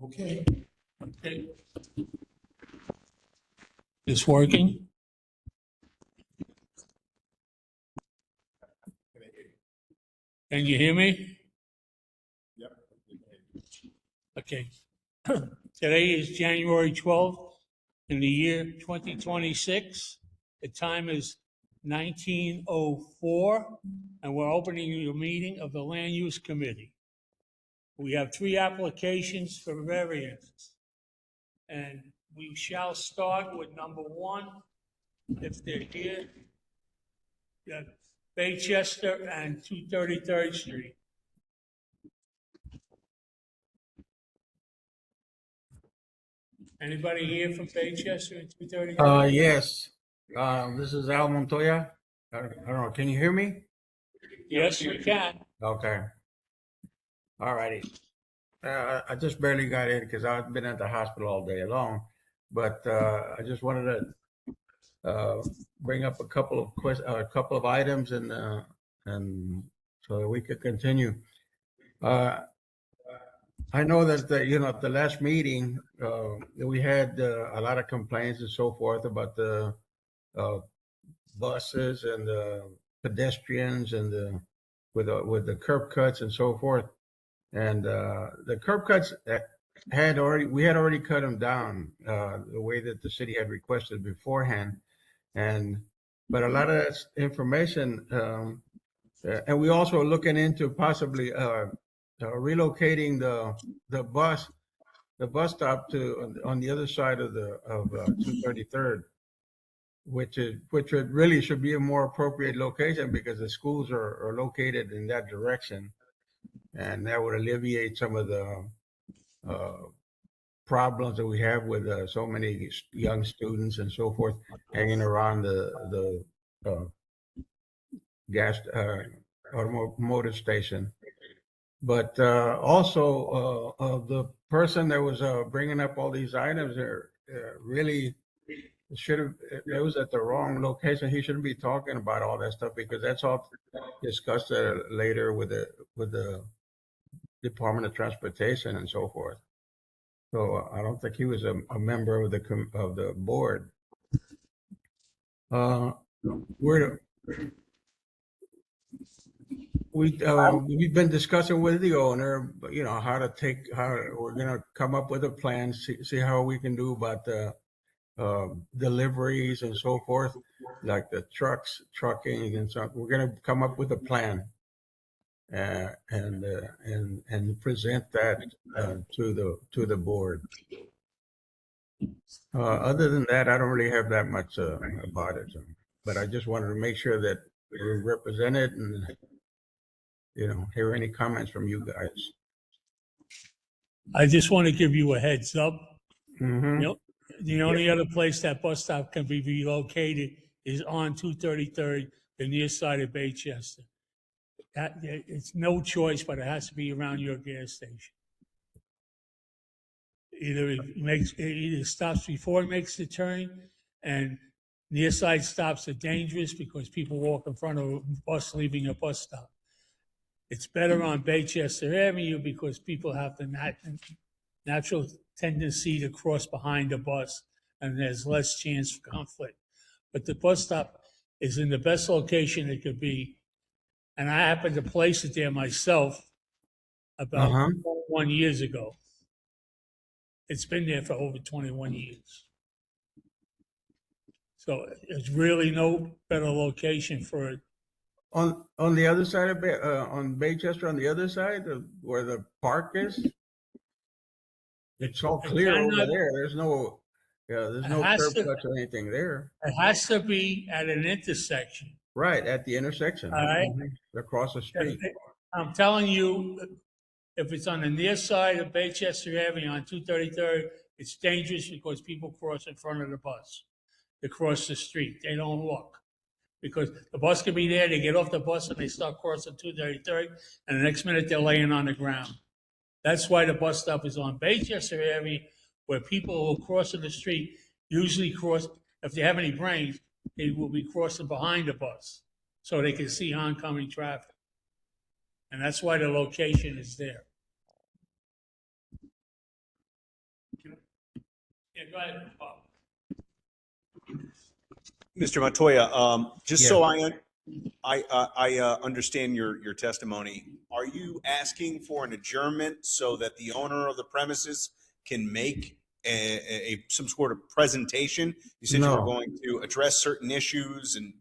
Okay. Okay. It's working? Can you hear me? Yep. Okay. Today is January 12th in the year 2026. The time is 19:04, and we're opening the meeting of the Land Use Committee. We have three applications for variance, and we shall start with number one, if they're here. Baychester and 233rd Street. Anybody here from Baychester and 233rd? Yes. This is Al Montoya. I don't know. Can you hear me? Yes, we can. Okay. All righty. I just barely got in because I've been at the hospital all day long, but I just wanted to bring up a couple of items and so that we could continue. I know that at the last meeting we had a lot of complaints and so forth about the uh, buses and the pedestrians and with the curb cuts and so forth. And the curb cuts we had already cut them down the way that the city had requested beforehand. But a lot of that information, and we also are looking into possibly relocating the bus stop to on the other side of 233rd, which really should be a more appropriate location because the schools are located in that direction, and that would alleviate some of the uh, problems that we have with so many young students and so forth hanging around the gas automotive station. But also, the person that was bringing up all these items there really should have. It was at the wrong location. He shouldn't be talking about all that stuff because that's all discussed later with the Department of Transportation and so forth. So I don't think he was a member of the board. We're we've been discussing with the owner, how we're gonna come up with a plan, see how we can do about the deliveries and so forth, like the trucking and so. We're gonna come up with a plan and present that to the board. Other than that, I don't really have that much about it. But I just wanted to make sure that we're represented and hear any comments from you guys. I just want to give you a heads up. Mm-hmm. You know, the only other place that bus stop can be relocated is on 233rd, the near side of Baychester. It's no choice, but it has to be around your gas station. Either stops before it makes the turn, and near side stops are dangerous because people walk in front of a bus leaving a bus stop. It's better on Baychester Avenue because people have the natural tendency to cross behind the bus, and there's less chance for conflict. But the bus stop is in the best location it could be, and I happened to place it there myself about Uh-huh. 21 years ago. It's been there for over 21 years. So there's really no better location for it. On the other side of on Baychester, on the other side of where the park is, it's all clear over there. There's no curb cuts or anything there. It has to be at an intersection. Right at the intersection. All right. Across the street. I'm telling you, if it's on the near side of Baychester Avenue on 233rd, it's dangerous because people cross in front of the bus. They cross the street. They don't look. Because the bus could be there, they get off the bus and they start crossing 233rd, and the next minute they're laying on the ground. That's why the bus stop is on Baychester Avenue, where people who cross the street usually cross, if they have any brains, they will be crossing behind the bus so they can see oncoming traffic. And that's why the location is there. Yeah, go ahead, Bob. Mr. Montoya, just Yeah. so I understand your testimony, are you asking for an adjournment so that the owner of the premises can make some sort of presentation? You said you were No. going to address certain issues and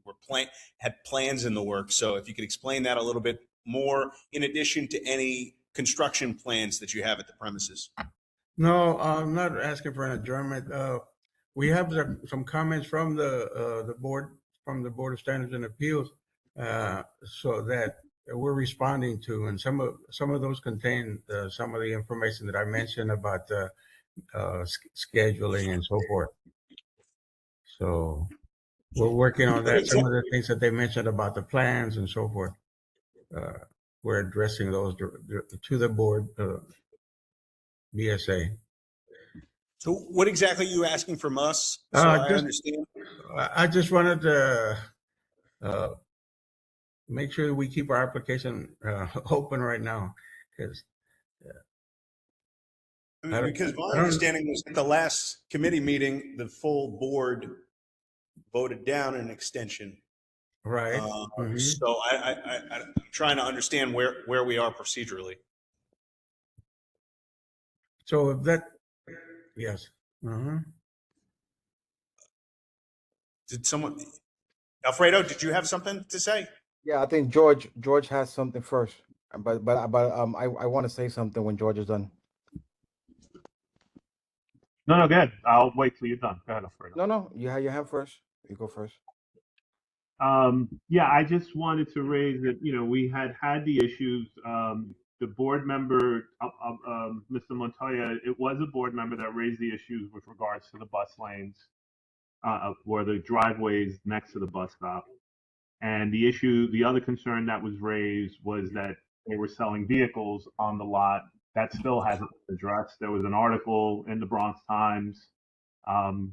had plans in the works. So if you could explain that a little bit more, in addition to any construction plans that you have at the premises. No, I'm not asking for an adjournment. We have some comments from the board, from the Board of Standards and Appeals, so that we're responding to, and some of those contain some of the information that I mentioned about scheduling and so forth. So we're working on that. Some of the things that they mentioned about the plans and so forth, we're addressing those to the board, BSA. So what exactly are you asking from us? So I understand. I just wanted to make sure we keep our application open right now, because Because my understanding was at the last committee meeting, the full board voted down an extension. right. So I'm trying to understand where we are procedurally. So if that, yes. Did someone, Alfredo, did you have something to say? Yeah, I think George has something first, but I want to say something when George is done. No, go ahead. I'll wait till you're done. Go ahead, Alfredo. No, you have your hand first. You go first. Yeah, I just wanted to raise that, we had the issues. The board member, Mr. Montoya, it was a board member that raised the issues with regards to the bus lanes, or the driveways next to the bus stop. And the other concern that was raised was that they were selling vehicles on the lot. That still hasn't been addressed. There was an article in the Bronx Times.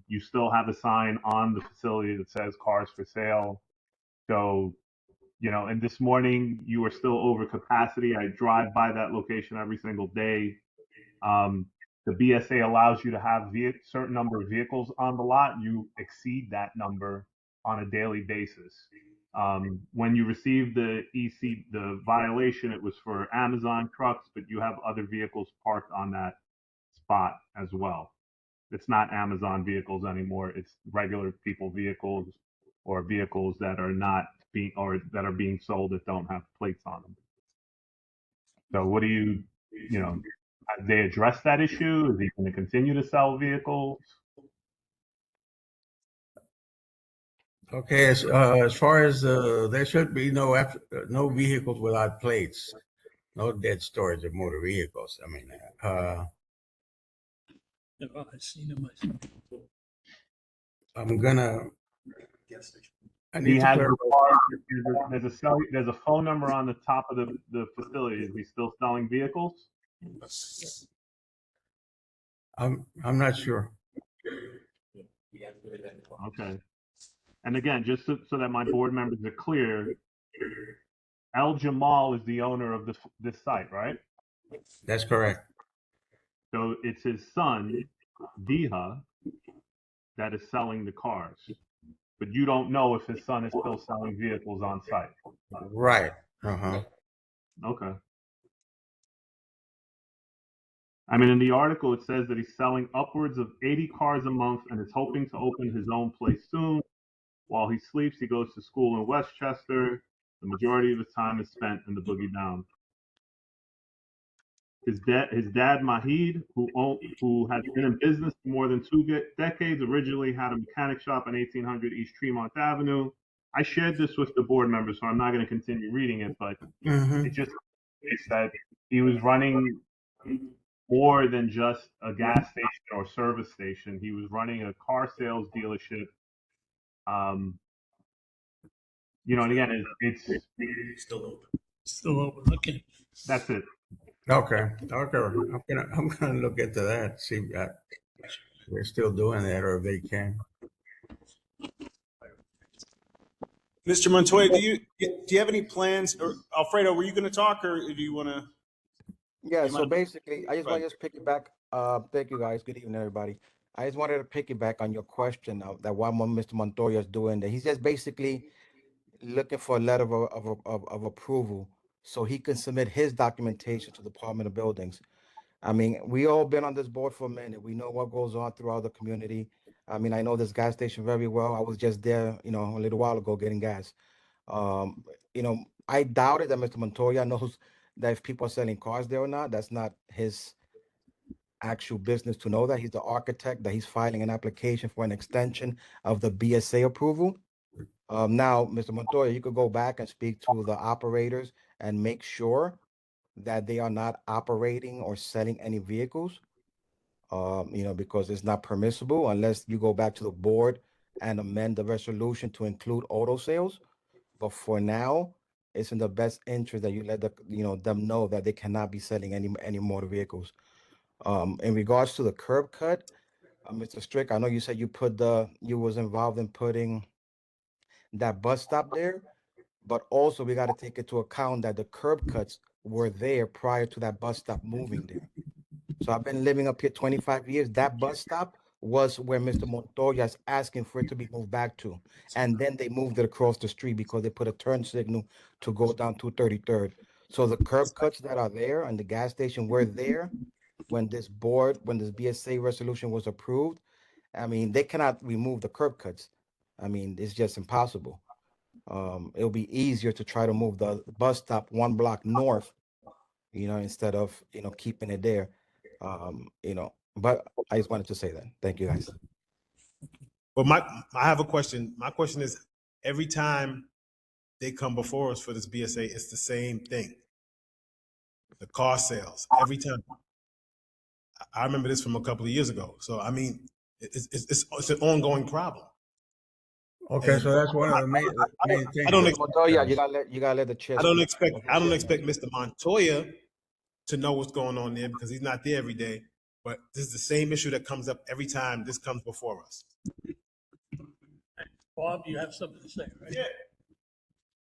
You still have a sign on the facility that says cars for sale. So, and this morning you were still over capacity. I drive by that location every single day. The BSA allows you to have certain number of vehicles on the lot. You exceed that number on a daily basis. When you received the violation, it was for Amazon trucks, but you have other vehicles parked on that spot as well. It's not Amazon vehicles anymore. It's regular people vehicles, or vehicles that are not being, or that are being sold that don't have plates on them. So what do you have they addressed that issue? Is he going to continue to sell vehicles? Okay, as far as there should be no vehicles without plates, no dead storage of motor vehicles. I mean, Oh, I've seen them myself. I'm gonna. I He need to has clarify. there's a phone number on the top of the facility. Is he still selling vehicles? I'm not sure. Okay. And again, just so that my board members are clear, El Jamal is the owner of this site, right? That's correct. So it's his son, Diha, that is selling the cars. But you don't know if his son is still selling vehicles on site. Right. Okay. I mean, in the article, it says that he's selling upwards of 80 cars a month and is hoping to open his own place soon. While he sleeps, he goes to school in Westchester. The majority of his time is spent in the Boogie Down. His dad Mahid, who has been in business for more than 2 decades, originally had a mechanic shop on 1800 East Tremont Avenue. I shared this with the board members, so I'm not going to continue reading it, but it just states that he was running more than just a gas station or service station. He was running a car sales dealership. And again, it's Still open. Still open. Okay. that's it. Okay. I'm gonna look into that. See if we're still doing that, or if they can. Mr. Montoya, do you have any plans, or Alfredo, were you going to talk, or do you want to? Yeah. So basically, I just want to pick it back. Thank you guys. Good evening, everybody. I just wanted to piggyback on your question that what Mr. Montoya is doing. That he's just basically looking for a letter of approval so he can submit his documentation to the Department of Buildings. I mean, we all been on this board for a minute. We know what goes on throughout the community. I mean, I know this gas station very well. I was just there, a little while ago getting gas. Um, I doubted that Mr. Montoya knows that if people are selling cars there or not. That's not his actual business to know that. He's the architect, that he's filing an application for an extension of the BSA approval. Now, Mr. Montoya, you could go back and speak to the operators and make sure that they are not operating or selling any vehicles, because it's not permissible unless you go back to the board and amend the resolution to include auto sales. But for now, it's in the best interest that you let them know that they cannot be selling any motor vehicles. In regards to the curb cut, Mr. Strick, I know you said you was involved in putting that bus stop there, but also we got to take into account that the curb cuts were there prior to that bus stop moving there. So I've been living up here 25 years. That bus stop was where Mr. Montoya is asking for it to be moved back to. And then they moved it across the street because they put a turn signal to go down 233rd. So the curb cuts that are there and the gas station were there when this BSA resolution was approved. I mean, they cannot remove the curb cuts. I mean, it's just impossible. It'll be easier to try to move the bus stop one block north, instead of, keeping it there. But I just wanted to say that. Thank you, guys. But I have a question. My question is, every time they come before us for this BSA, it's the same thing. The car sales, every time. I remember this from a couple of years ago. So, I mean, it's an ongoing problem. Okay, And so that's one of the main things. I don't Mr. expect, Montoya, you gotta let the chair I don't speak. expect Mr. Montoya to know what's going on there because he's not there every day. But this is the same issue that comes up every time this comes before us. Bob, you have something to say, right? Yeah.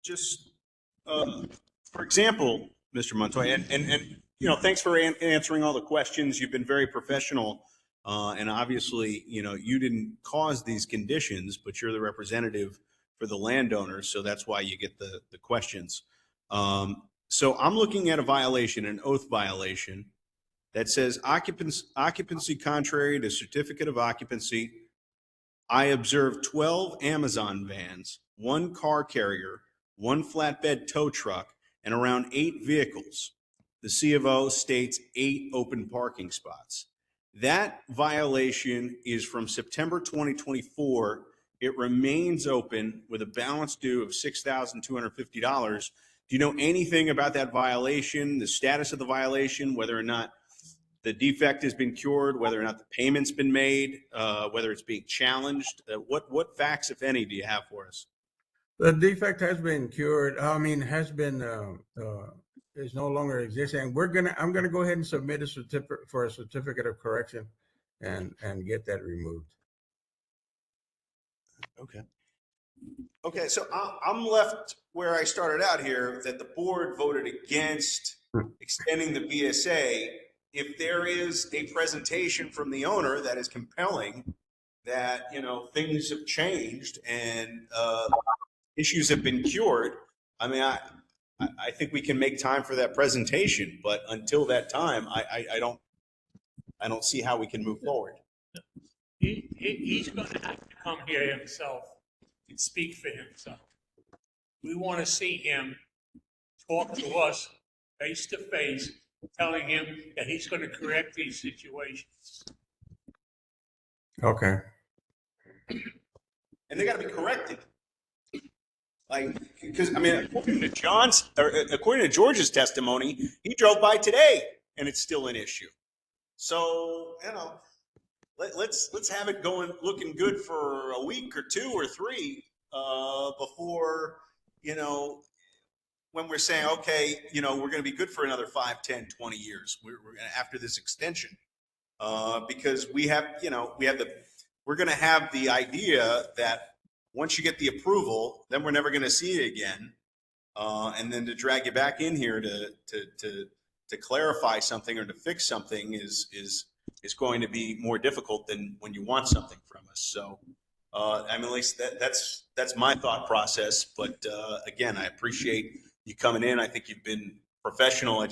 Just, for example, Mr. Montoya, and thanks for answering all the questions. You've been very professional, and obviously, you didn't cause these conditions, but you're the representative for the landowners, so that's why you get the questions. So I'm looking at a violation, an oath violation, that says occupancy contrary to certificate of occupancy. I observed 12 Amazon vans, 1 car carrier, 1 flatbed tow truck, and around 8 vehicles. The C of O states 8 open parking spots. That violation is from September 2024. It remains open with a balance due of $6,250. Do you know anything about that violation, the status of the violation, whether or not the defect has been cured, whether or not the payment's been made, whether it's being challenged? What facts, if any, do you have for us? The defect has been cured. I mean, is no longer existing. I'm gonna go ahead and submit a certificate of correction, and get that removed. Okay, so I'm left where I started out here, that the board voted against extending the BSA. If there is a presentation from the owner that is compelling that, things have changed and issues have been cured, I mean, I think we can make time for that presentation, but until that time, I don't see how we can move forward. He's going to have to come here himself and speak for himself. We want to see him talk to us face to face, telling him that he's going to correct these situations. Okay. And they got to be corrected. Because I mean, according to George's testimony, he drove by today, and it's still an issue. So let's have it looking good for a week or 2 or 3 before when we're saying, okay, we're going to be good for another 5, 10, 20 years. We're going to, after this extension, because we're going to have the idea that once you get the approval, then we're never going to see it again. And then to drag you back in here to clarify something or to fix something is is going to be more difficult than when you want something from us. So, I mean, at least that's my thought process. But again, I appreciate you coming in. I think you've been professional.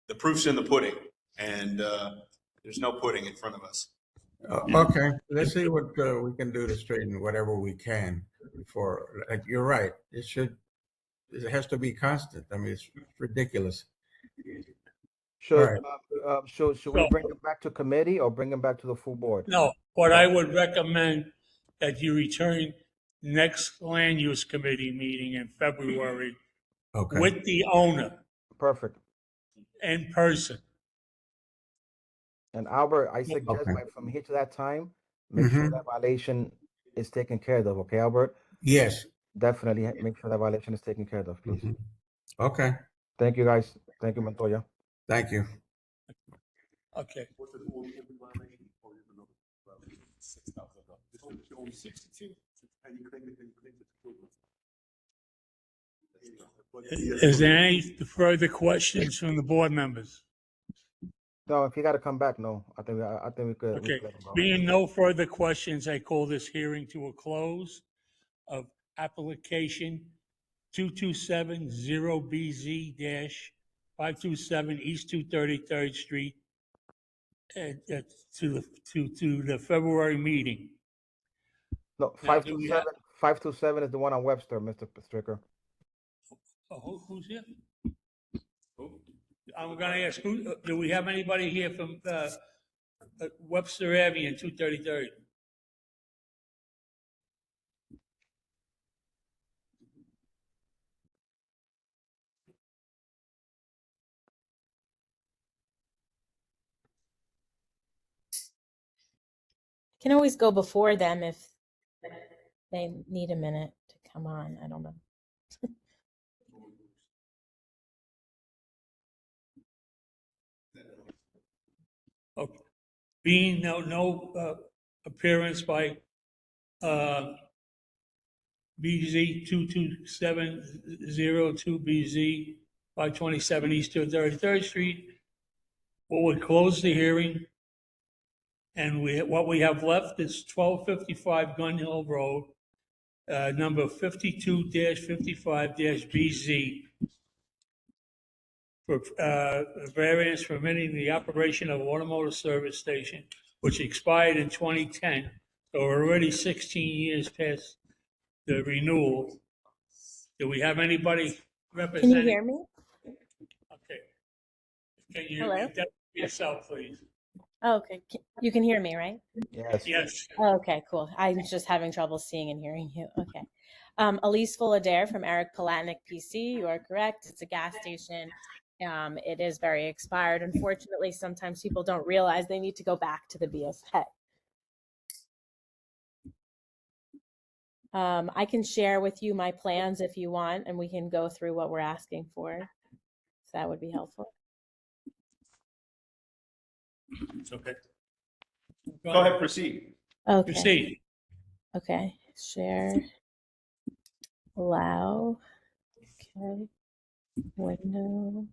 The proof's in the pudding, and there's no pudding in front of us. Okay, let's see what we can do to straighten whatever we can before. Like, you're right. It has to be constant. I mean, it's ridiculous. All Should right. should we bring him back to committee or bring him back to the full board? No, what I would recommend that you return next land use committee meeting in February Okay. with the owner Perfect. in person. And Albert, I suggest Okay. like from here to that time, make sure that violation is taken care of. Okay, Albert? Yes. Definitely make sure that violation is taken care of, please. Mhm. Okay. Thank you, guys. Thank you, Montoya. Thank you. Okay. Is there any further questions from the board members? No, if you got to come back, no. I think we could. Okay, let him go. being no further questions, I call this hearing to a close of application 2270BZ-527 East 233rd Street to the February meeting. No, Now, do we have- 527 is the one on Webster, Mr. Stricker. Who's here? I'm gonna ask, do we have anybody here from Webster Avenue and 233rd? Can always go before them if they need a minute to come on. I don't know. Okay. Being no appearance by BZ 22702BZ 527 East 233rd Street, we would close the hearing. And what we have left is 1255 Gun Hill Road, number 52-55-BZ, for variance permitting the operation of an automotive service station, which expired in 2010. So we're already 16 years past the renewal. Do we have anybody Can representing? you hear me? Okay. Can you Hello? identify yourself, please? Oh, okay. You can hear me, right? Yes. Yes. Oh, okay, cool. I'm just having trouble seeing and hearing you. Okay. Elise Fullader from Eric Palatnik PC. You are correct. It's a gas station. It is very expired. Unfortunately, sometimes people don't realize they need to go back to the BSA. I can share with you my plans if you want, and we can go through what we're asking for. So that would be helpful. It's okay. Go ahead, proceed. Okay. Proceed. Okay. Share. Allow. Okay. Window.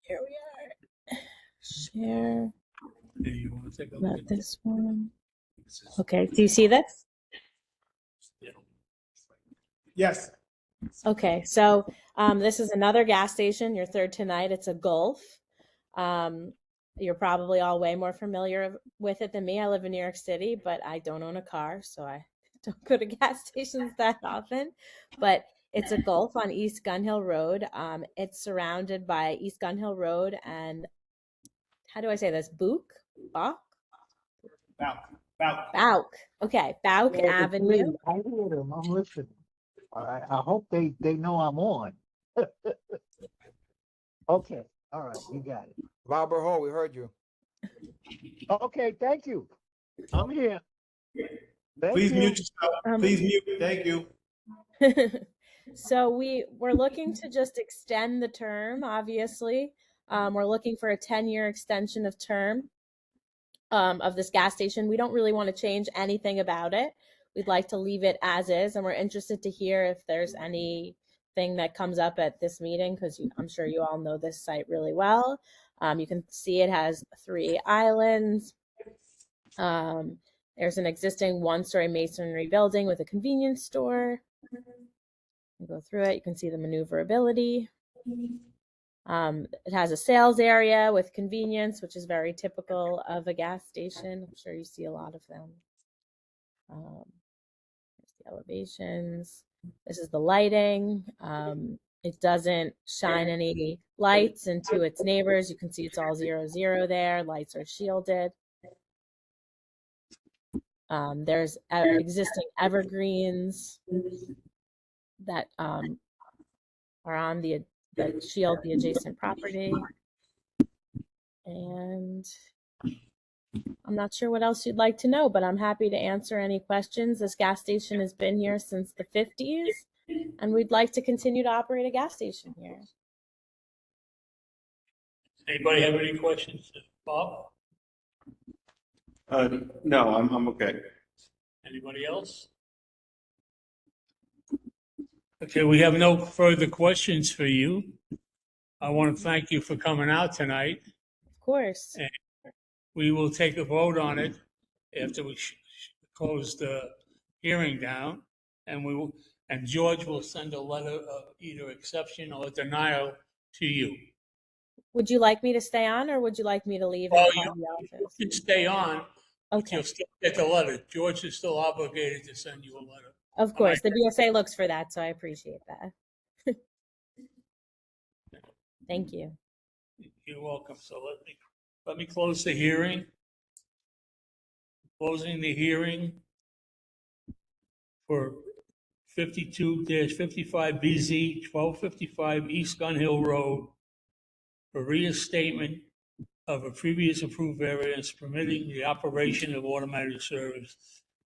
Here we are. Share. Do you want to take a look Not at this one. Okay. Do you see this? Yes. Okay. So this is another gas station. Your third tonight. It's a Gulf. You're probably all way more familiar with it than me. I live in New York City, but I don't own a car, so I don't go to gas stations that often. But it's a Gulf on East Gun Hill Road. It's surrounded by East Gun Hill Road and, how do I say this? Bauk? Okay, Bauk Yeah, it's Avenue. me. I hear them. I'm listening. I hope they know I'm on. Okay. All right. You got it. Robert Hall, we heard you. Okay. Thank you. I'm here. Thank Please you. mute yourself. Please mute. Thank you. So we're looking to just extend the term, obviously. We're looking for a 10-year extension of term of this gas station. We don't really want to change anything about it. We'd like to leave it as is, and we're interested to hear if there's any thing that comes up at this meeting, because I'm sure you all know this site really well. You can see it has 3 islands. There's an existing 1-story masonry building with a convenience store. You go through it, you can see the maneuverability. It has a sales area with convenience, which is very typical of a gas station. I'm sure you see a lot of them. Here's the elevations. This is the lighting. It doesn't shine any lights into its neighbors. You can see it's all 0, there. Lights are shielded. There's existing evergreens that are on that shield the adjacent property. And I'm not sure what else you'd like to know, but I'm happy to answer any questions. This gas station has been here since the 50s, and we'd like to continue to operate a gas station here. Anybody have any questions? Bob? No, I'm okay. Anybody else? Okay, we have no further questions for you. I want to thank you for coming out tonight. Of course. And we will take a vote on it after we close the hearing down, and George will send a letter of either exception or denial to you. Would you like me to stay on, or would you like me to leave Well, and call the you office? can stay on, but Okay. you'll still get the letter. George is still obligated to send you a letter. Of course, the BSA looks for that, so I appreciate that. Thank you. You're welcome. So let me close the hearing. Closing the hearing for 52-55BZ 1255 East Gun Hill Road for reinstatement of a previous approved variance permitting the operation of automated service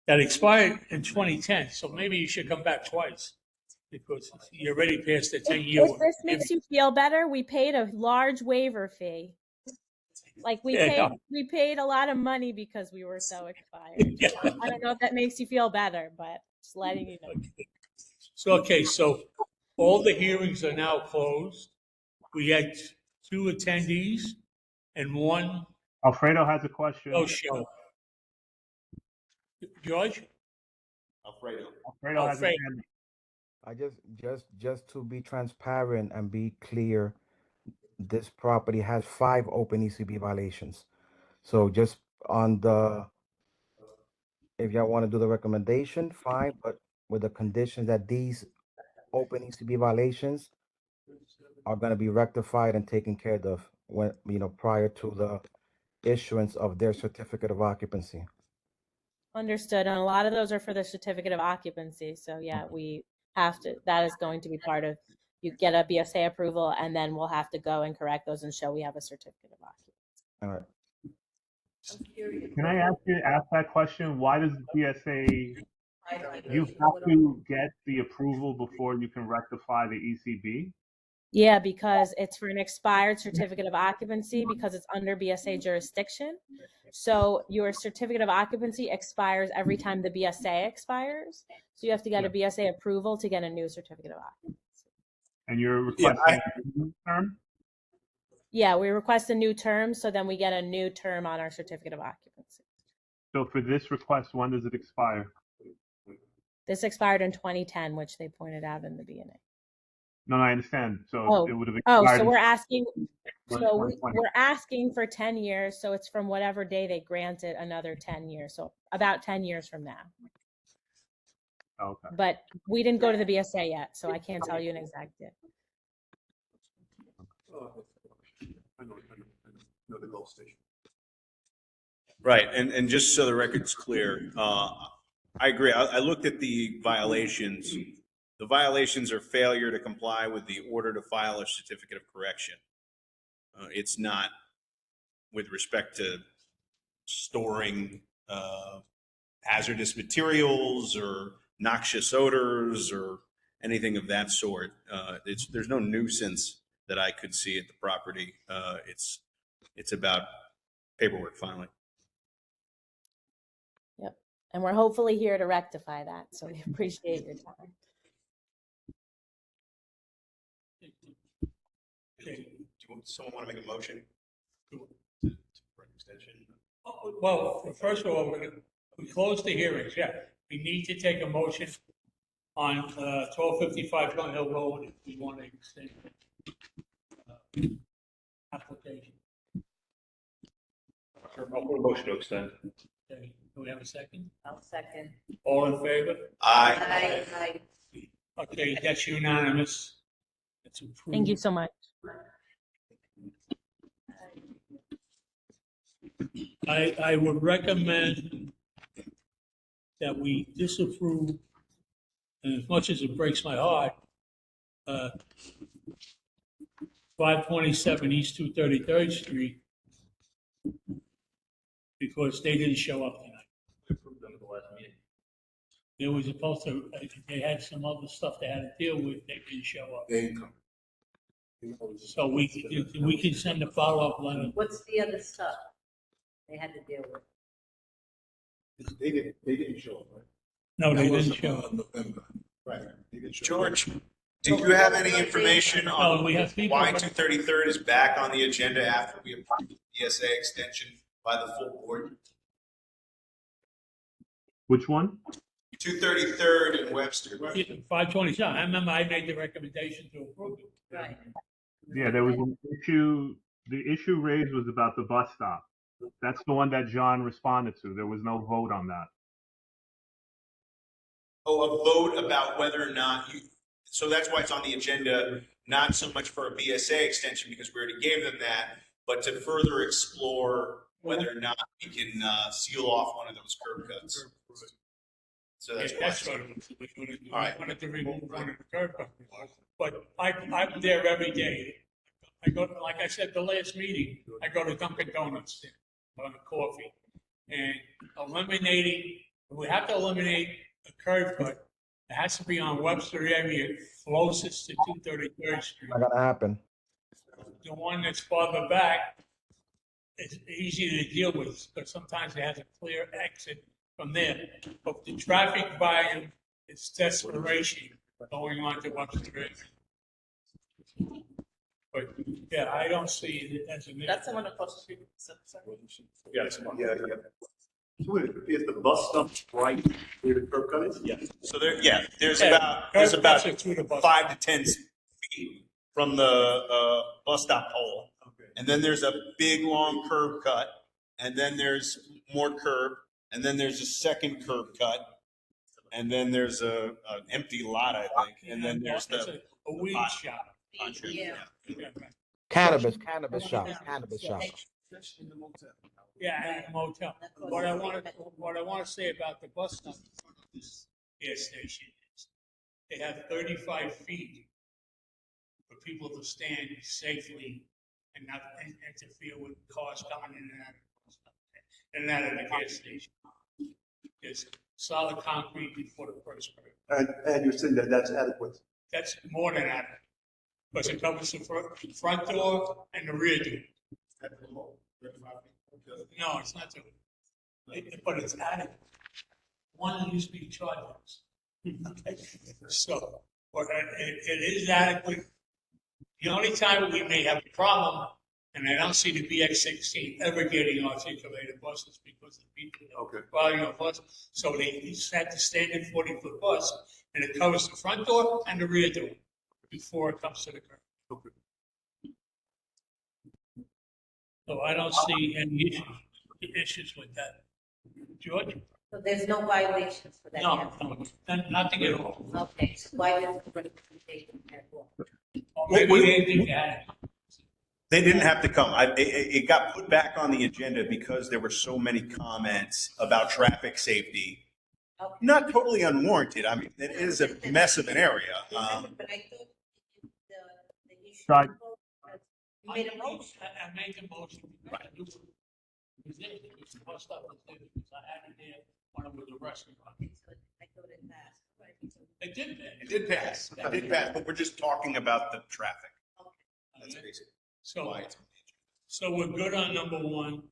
that expired in 2010. So maybe you should come back twice because you're already past the 10-year. If this makes you feel better, we paid a large waiver fee. Like we paid a lot of money because we were so expired. Yeah. I don't know if that makes you feel better, but just letting you know. So all the hearings are now closed. We had 2 attendees and 1 Alfredo has a question. show. George? Alfredo. Alfredo has a Alfredo. hand. I just to be transparent and be clear, this property has 5 open ECB violations. So just on the, if y'all want to do the recommendation, fine, but with the condition that these open ECB violations are going to be rectified and taken care of when, prior to the issuance of their certificate of occupancy. Understood. And a lot of those are for the certificate of occupancy. So yeah, we have to, that is going to be part of, you get a BSA approval, and then we'll have to go and correct those and show we have a certificate of occupancy. All right. Can I ask that question? Why does BSA, you have to get the approval before you can rectify the ECB? Yeah, because it's for an expired certificate of occupancy because it's under BSA jurisdiction. So your certificate of occupancy expires every time the BSA expires. So you have to get a BSA approval to get a new certificate of occupancy. And you're requesting a new term? Yeah, we request a new term, so then we get a new term on our certificate of occupancy. So for this request, when does it expire? This expired in 2010, which they pointed out in the BNA. No, I understand. So it would have expired. Oh, so we're asking. So 2020. we're asking for 10 years. So it's from whatever day they grant it, another 10 years. So about 10 years from now. Okay. But we didn't go to the BSA yet, so I can't tell you an exact date. Right, and just so the record's clear, I agree. I looked at the violations. The violations are failure to comply with the order to file a certificate of correction. It's not with respect to storing hazardous materials or noxious odors or anything of that sort. There's no nuisance that I could see at the property. It's about paperwork filing. Yep. And we're hopefully here to rectify that. So we appreciate your time. Okay. Someone want to make a motion? For extension. Oh, well, first of all, we closed the hearings, yeah. We need to take a motion on 1255 Gun Hill Road if we want to extend application. I'll put a motion to extend. Okay, do we have a second? I'll second. All in favor? Aye. Aye. Okay, that's unanimous. That's approved. Thank you so much. I would recommend that we disapprove, and as much as it breaks my heart, 527 East 233rd Street, because they didn't show up tonight. We approved them at the last meeting. They were supposed to, they had some other stuff they had to deal with, they didn't show up. They didn't come. So we can send a follow-up letter. What's the other stuff they had to deal with? They didn't show up, right? No, they That was, didn't show up. November. Right. They didn't show up. George, do you have any information on No, we have people. why 233rd is back on the agenda after we approved the BSA extension by the full board? Which one? 233rd and Webster. 527, I remember I made the recommendation to approve it. Right. Yeah, there was an issue. The issue raised was about the bus stop. That's the one that John responded to. There was no vote on that. Oh, a vote about whether or not you, so that's why it's on the agenda, not so much for a BSA extension, because we already gave them that, but to further explore whether or not we can seal off one of those curb cuts. So that's why. That's what it was. All right. Wanted to remove one of the curb cuts. But I'm there every day. I go, like I said, the last meeting, I go to Dunkin' Donuts on the coffee. And eliminating, we have to eliminate a curb cut. It has to be on Webster area closest to 233rd Street. Not gonna happen. The one that's farther back is easy to deal with, because sometimes it has a clear exit from there. But the traffic volume is desperation going on to Webster area. But, yeah, I don't see it as an issue. That's the one across the street. Yeah, it's one. Yeah. Is the bus stop right where the curb cut is? Yeah. So there's Yeah, about curb cuts are through the bus. 5 to 10 feet from the bus stop pole. Okay. And then there's a big long curb cut, and then there's more curb, and then there's a second curb cut, and then there's an empty lot, I think, and then there's That's the a weed pot. shop. Yeah. Yeah, Cannabis shop. Yeah, and a motel. What I want to say about the bus stop in front of this gas station is they have 35 feet for people to stand safely and not interfere with cars coming in and out of the gas station. There's solid concrete before the first curb. And you're saying that that's adequate? That's more than adequate, because it covers the front door and the rear door. No, it's not too, but it's adequate. One used to be chargers. Okay, so, but it is adequate. The only time we may have a problem, and I don't see the BX16 ever getting articulated buses because the people are riding a bus. So they set the standard 40-foot bus, and it covers the front door and the rear door before it comes to the curb. So I don't see any issues with that. George? So there's no violations for that? No, nothing at all. Okay, so why does the representation at all? Or maybe they didn't add it. They didn't have to come. It got put back on the agenda because there were so many comments about traffic safety. Okay. Not totally unwarranted. I mean, it is a mess of an area. But I thought the issue. Right. You made a motion. I made the motion. Because I knew it was there, because the bus stop was there, because I had it there when I was a restaurant. Okay, so I thought it passed. Right. It did. It did pass. It did pass, but we're just talking about the traffic. That's Okay. basically So, why it's on the agenda. so we're good on number one.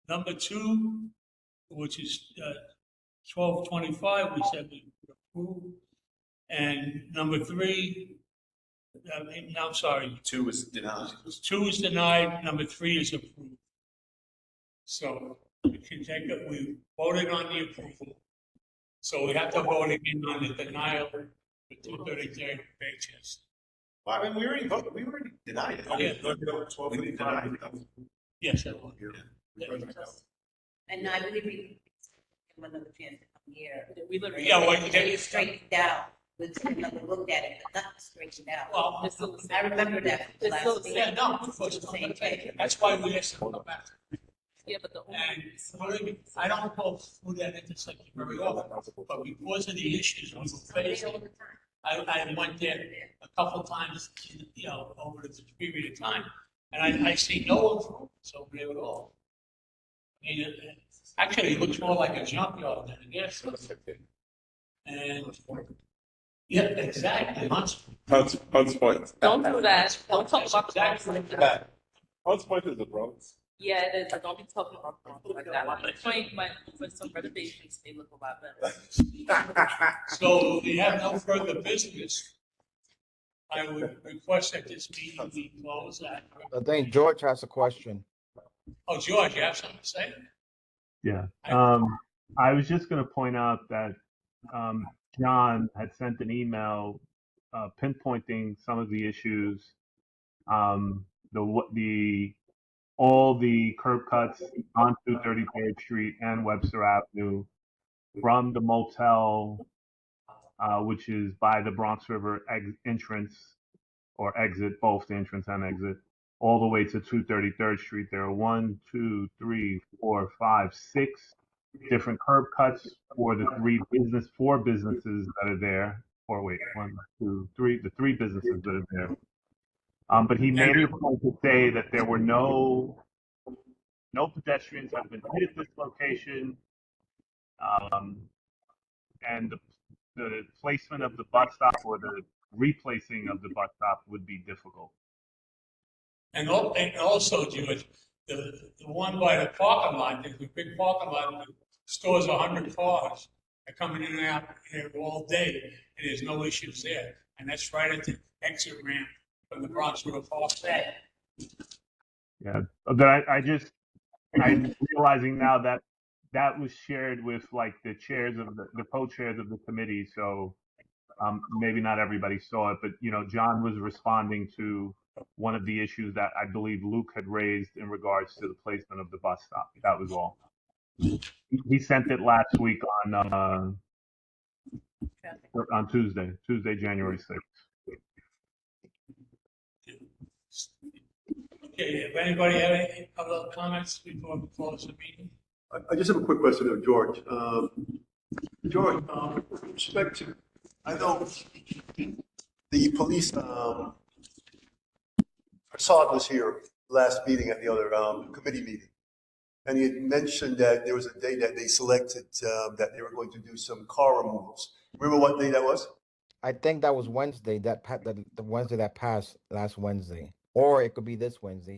Number two, which is 1225, we said we would approve. And number three, I'm sorry, 2 is denied. 2 is denied, number 3 is approved. So we can take it, we voted on the approval. So we have to vote again on the denial for 233rd Baychester. Well, I mean, we already voted, we already denied it. Yeah. We denied it. Yes, I will. And I believe we give him another chance to come here. Yeah, well, Get it straightened out. Let's take another look at it, but not straightened out. Well, I remember that from last meeting. yeah, no, of course, Same thing. that's why we asked them to come back. Yeah, but the And believe me, I don't go through that intersection very often, but because of the issues we were facing, I went there a couple times, you know, over the period of time, and I see no improvements over there at all. I mean, actually, it looks more like a junkyard than a gas station. And, yeah, exactly. Hunts Point. don't do that. Don't talk about Exactly. like that. Hunts Point is the Bronx. Yeah, it is. But don't be talking about Bronx like that. The point might with some renovations, they look a lot better. So we have no further business. I would request that this meeting be closed at. I think George has a question. Oh, George, you have something to say? Yeah. I was just going to point out that John had sent an email pinpointing some of the issues. All the curb cuts onto 33rd Street and Webster Avenue from the motel, which is by the Bronx River entrance or exit, both the entrance and exit, all the way to 233rd Street. There are 1, 2, 3, 4, 5, 6 different curb cuts for the four businesses that are there. Or wait, 1, 2, 3, the 3 businesses that are there. But he made a point to say that there were no pedestrians have been hit at this location, and the placement of the bus stop or the replacing of the bus stop would be difficult. And also, George, the one by the parking lot, there's a big parking lot that stores 100 cars. They're coming in and out here all day, and there's no issues there. And that's right at the exit ramp from the Bronx River Park. Yeah, but I'm realizing now that that was shared with like the chairs of the co-chairs of the committee. So maybe not everybody saw it, but you know, John was responding to one of the issues that I believe Luke had raised in regards to the placement of the bus stop. That was all. He sent it last week on Tuesday, January 6th. Okay, if anybody have any other comments before we close the meeting? I just have a quick question of George. George, with respect to, I know the police, Assad was here last meeting at the other committee meeting. And he had mentioned that there was a day that they selected that they were going to do some car removals. Remember what day that was? I think that was Wednesday, the Wednesday that passed last Wednesday. Or it could be this Wednesday.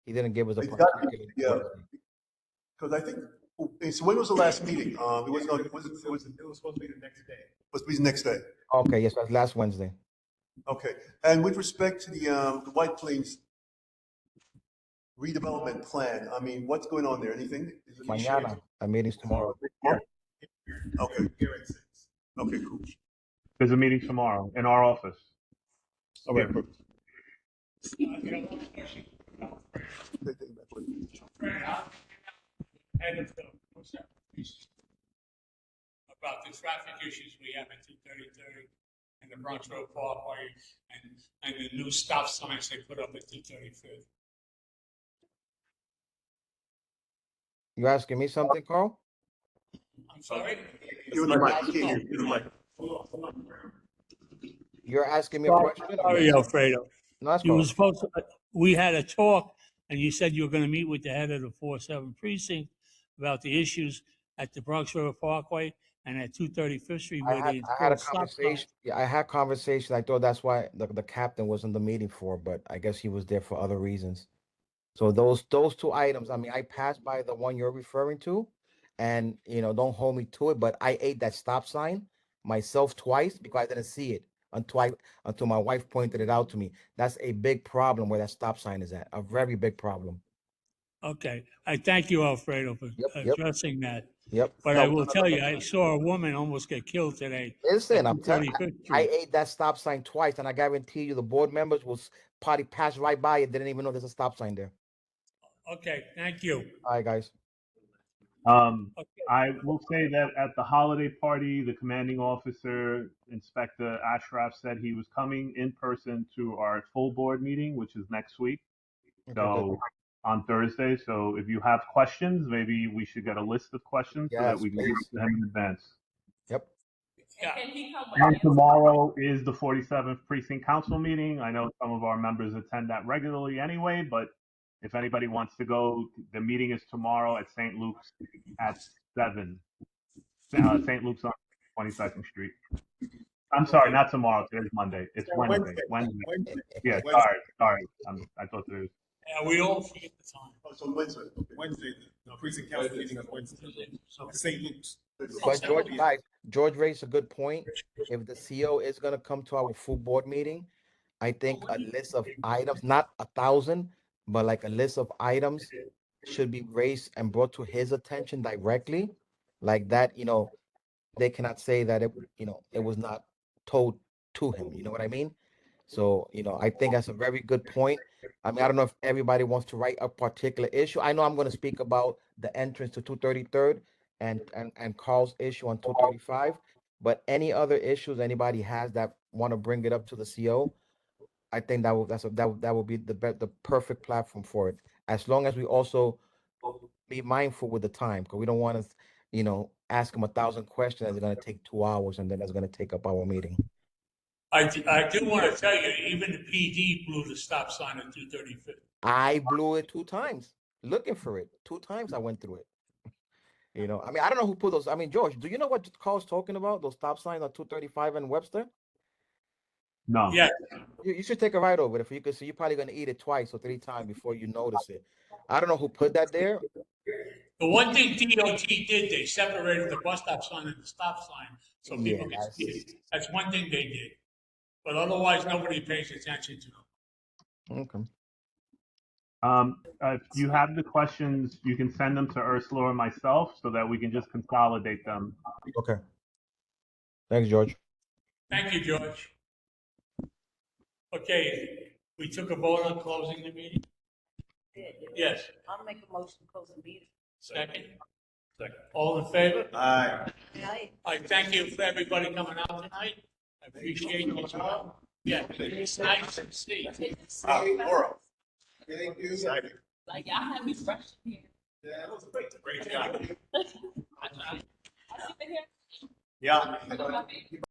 He didn't give us a particular Wednesday. Because I think, so when was the last meeting? It was supposed to be the next day. Supposed to be the next day. Okay, yes, that's last Wednesday. Okay, and with respect to the White Plains redevelopment plan, I mean, what's going on there? Anything? Mañana, our meeting's tomorrow. Okay. Okay, cool. There's a meeting tomorrow in our office. Okay. About the traffic issues we have at 233 and the Bronx Road Parkway and the new stop signs they put up at 235th. You asking me something, Carl? I'm sorry? You're the mic. You can't hear. You're the mic. You're asking me a question? Sorry, Alfredo. No, that's You were cool. supposed to, we had a talk, and you said you were going to meet with the head of the 4-7 precinct about the issues at the Bronx River Parkway and at 235th Street where they I had a installed stop conversation. signs. Yeah, I had conversation. I thought that's why the captain was in the meeting for, but I guess he was there for other reasons. So those 2 items, I mean, I passed by the one you're referring to, and you know, don't hold me to it, but I ate that stop sign myself twice because I didn't see it. until my wife pointed it out to me. That's a big problem where that stop sign is at. A very big problem. Okay, I thank you, Alfredo, for Yep. addressing that. Yep. But I No, will tell you, I saw a woman almost get killed today listen, at I'm telling 235th I Street. ate that stop sign twice, and I guarantee you the board members will probably pass right by it, didn't even know there's a stop sign there. Okay, thank you. All right, guys. Okay. I will say that at the holiday party, the commanding officer, Inspector Ashraf, said he was coming in person to our full board meeting, which is next week. Okay, good. So on Thursday. So if you have questions, maybe we should get a list of questions so that Yes, we can give please. it to him in advance. Yep. Yeah. And can he come And with tomorrow is the 47th Precinct Council meeting. I know some of our members attend that regularly anyway, but if anybody wants to go, the meeting is tomorrow at St. Luke's at 7. St. Luke's on 22nd Street. I'm sorry, not tomorrow. Today's Monday. It's Wednesday. Wednesday. Yeah, sorry. I thought it was. Yeah, we all forget the time. Oh, so Wednesday. Okay. Wednesday, the precinct council meeting is Wednesday. St. Luke's. But George raised a good point. If the CO is gonna come to our full board meeting, I think a list of items, not 1,000, but like a list of items should be raised and brought to his attention directly. Like that, they cannot say that it was not told to him. You know what I mean? So, I think that's a very good point. I mean, I don't know if everybody wants to write a particular issue. I know I'm going to speak about the entrance to 233rd and Carl's issue on 235, but any other issues anybody has that want to bring it up to the CO, I think that will be the perfect platform for it. As long as we also be mindful with the time, because we don't want to, ask them 1,000 questions that's going to take 2 hours, and then that's going to take up our meeting. I do want to tell you, even the PD blew the stop sign at 235th. I blew it 2 times looking for it. 2 times I went through it. I mean, I don't know who put those. I mean, George, do you know what Carl's talking about? Those stop signs on 235 and Webster? No. Yeah, You should take a ride over it if you could see. You're probably going to eat it twice or 3 times before you notice it. I don't know who put that there. the one thing DOT did, they separated the bus stop sign and the stop sign so people Yeah, can see it. That's one thing they did. But otherwise, nobody pays attention to them. okay. If you have the questions, you can send them to Ursula or myself so that we can just consolidate them. Okay. Thanks, George. Thank you, George. Okay, we took a vote on closing the meeting? Yes. I'll make a motion to close the meeting. Second? Second. All in favor? Aye. Aye. I thank you for everybody coming out tonight. I appreciate you as well. Yeah, it's nice to see. Laura. Thank you. Like, y'all had me rushed here. Yeah, that was great. Great job. I see the hair. Yeah.